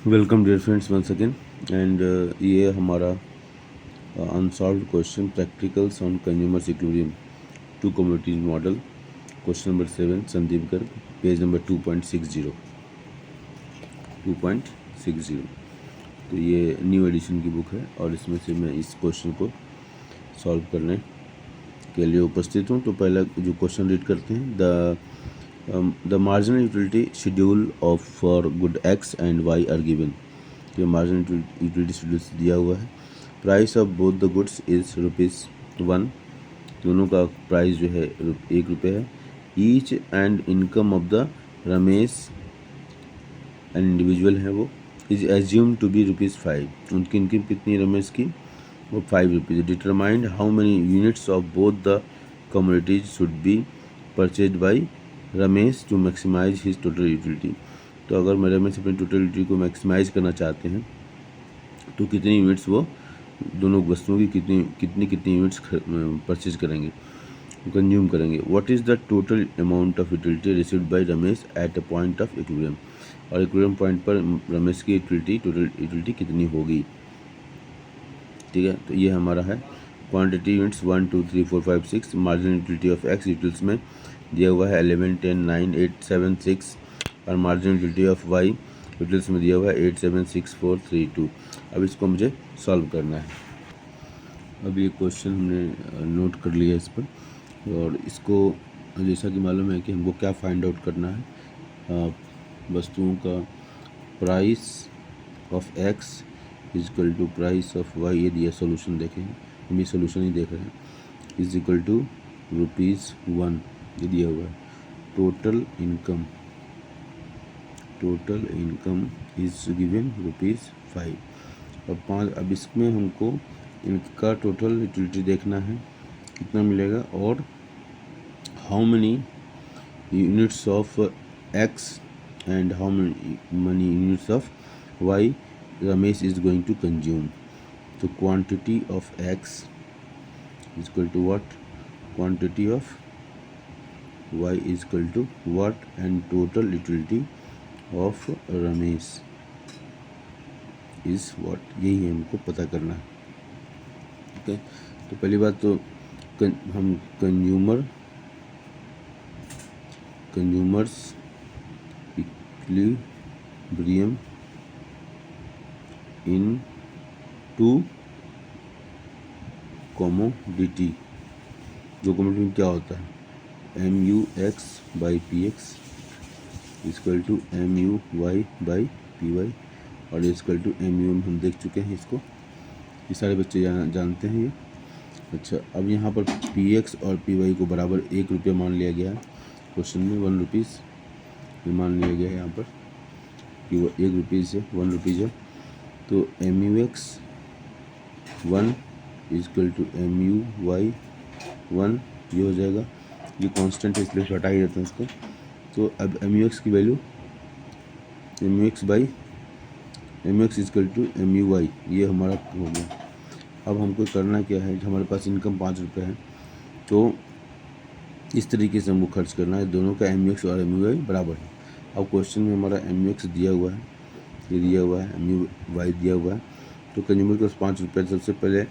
Welcome dear friends once again and ये हमारा unsolved question practicals on consumers equilibrium two commodities model question number 7 Sandeep Garg page number 2.60 तो ये new addition की book है और इसमें से मैं इस क्वेश्चन को सॉल्व करने के लिए उपस्थित हूँ। तो पहला जो क्वेश्चन रीड करते हैं, the marginal utility schedule of for good x and y are given. ये मार्जिनल यूटिलिटी शेड्यूल दिया हुआ है। Price of both the goods is ₹1, दोनों का प्राइस जो है ₹1 है। Each and income of the Ramesh and individual है वो इज एज्यूम टू बी ₹5। उनकी इनकम कितनी रमेश की, वो ₹5। Determined how many units of both the commodities should be purchase by Ramesh to maximise his total utility. तो अगर मैं रमेश अपनी टोटल यूटिलिटी को मैक्सिमाइज करना चाहते हैं तो कितनी यूनिट्स वो दोनों वस्तुओं की कितनी यूनिट्स परचेज करेंगे, कंज्यूम करेंगे। What is the total amount of utility received by Ramesh at a point of equilibrium, और इक्विलिब्रियम पॉइंट पर रमेश की टोटल यूटिलिटी कितनी होगी। ठीक है, तो ये हमारा है quantity units 1 2 3 4 5 6। Marginal utility of x utils में दिया हुआ है 11 10 9 8 7 6 और marginal utility of y utils में दिया हुआ है 8 7 6 4 3 2। अब इसको मुझे सॉल्व करना है। अब ये क्वेश्चन हमने नोट कर लिया इस पर, और इसको जैसा कि मालूम है कि हमको क्या फाइंड आउट करना है, वस्तुओं का price of x equal to price of y. ये दिया सोल्यूशन, देखें हम ये सोल्यूशन ही देख रहे हैं, इज इक्वल टू ₹1 ये दिया हुआ है। टोटल इनकम इज गिवन ₹5 और 5। अब इसमें हमको इनका टोटल यूटिलिटी देखना है कितना मिलेगा, और how many units of X and how many units of Y Ramesh is going to consume. तो quantity of X is equal to what, quantity of Y is equal to what, and total utility of Ramesh is what. यही हमको पता करना है। Okay, तो पहली बात तो हम consumers equilibrium in two commodity, जो कमोडिटी में क्या होता है, MUX/PX इक्वल टू MUY/PY और इक्वल टू MU हम देख चुके हैं इसको, ये सारे बच्चे जानते हैं ये। अच्छा, अब यहाँ पर PX और PY को बराबर ₹1 मान लिया गया है। क्वेश्चन में ₹1 मान लिया गया है यहाँ पर कि वो ₹1 है, ₹1 है। तो MUX1 इक्वल टू MUY1 ये हो जाएगा, ये कांस्टेंट है इसलिए हटा ही देते हैं इसको। तो अब MUX की value MUX equal to MUY ये हमारा हो गया। अब हमको करना क्या है, हमारे पास इनकम ₹5 है, तो इस तरीके से हमको खर्च करना है। दोनों का MUX और MUY बराबर है। अब क्वेश्चन में हमारा MUX दिया हुआ है, ये दिया हुआ है, MUY दिया हुआ है। तो कंज्यूमर के पास ₹5, सबसे पहले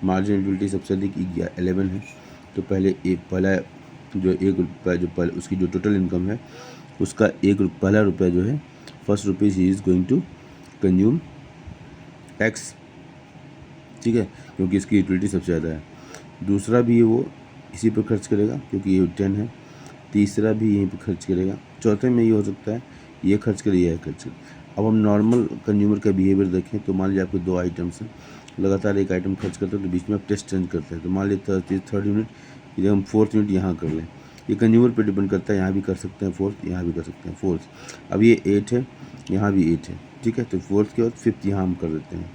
मार्जिनल यूटिलिटी सबसे अधिक 11 है। तो पहला जो ₹1 जो पहले उसकी जो टोटल इनकम है उसका पहला रुपया जो है, first rupees he is going to consume x. ठीक है, क्योंकि इसकी यूटिलिटी सबसे ज़्यादा है। दूसरा भी वो इसी पर खर्च करेगा क्योंकि ये 10 है। तीसरा भी यहीं पर खर्च करेगा। चौथे में ये हो सकता है ये खर्च करे, यह खर्च करे। अब हम नॉर्मल कंज्यूमर का बिहेवियर देखें तो मान लीजिए आपके 2 आइटम्स हैं, लगातार एक आइटम खर्च करते हैं तो बीच में आप टेस्ट चेंज करते हैं। तो मान लीजिए थर्ड यूनिट, इधर हम फोर्थ यूनिट यहाँ कर लें। ये कंज्यूमर पे डिपेंड करता है, यहाँ भी कर सकते हैं फोर्थ, यहाँ भी कर सकते हैं फोर्थ। अब ये 8 है, यहाँ भी 8 है। ठीक है, तो फोर्थ के बाद फिफ्थ यहाँ हम कर देते हैं।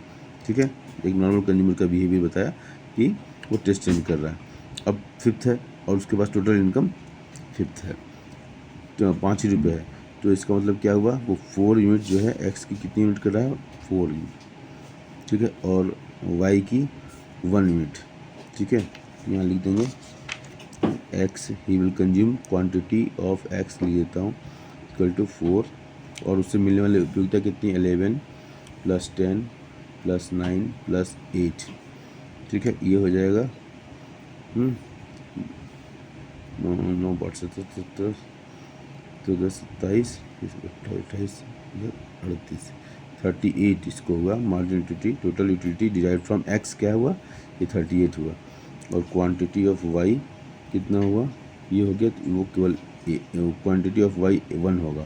ठीक है, एक नॉर्मल कंज्यूमर का बिहेवियर बताया कि वो टेस्ट चेंज कर रहा है। अब फिफ्थ है और उसके पास टोटल इनकम फिफ्थ है, तो ₹5 है। तो इसका मतलब क्या हुआ, वो 4 यूनिट जो है एक्स की कितनी यूनिट कर रहा है, 4 यूनिट। ठीक है, और वाई की 1 यूनिट। ठीक है, यहाँ लिख देंगे x he will consume, quantity of x लिख देता हूँ इक्वल टू 4, और उससे मिलने वाली उपयोगिता कितनी, 11 प्लस 10 प्लस 9 प्लस 8, ठीक है। ये हो जाएगा 9 8 17 तो 10 27 28 38 38 इसको होगा margin utility. Total utility derive from x क्या हुआ, ये 38 हुआ। और क्वांटिटी ऑफ वाई कितना हुआ, ये हो गया। तो वो केवल क्वांटिटी ऑफ वाई 1 होगा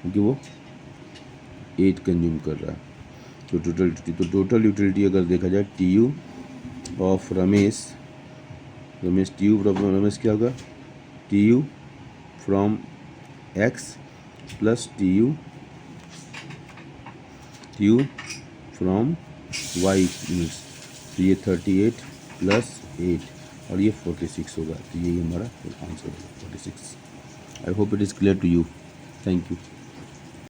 क्योंकि वो 8 कंज्यूम कर रहा है। तो टोटल यूटिलिटी अगर देखा जाए T U of Ramesh T U of Ramesh क्या होगा, T U from x plus T U from y units. तो ये 38 प्लस 8 और ये 46 होगा। तो यही हमारा आंसर होगा 46। I hope it is clear to you. Thank you.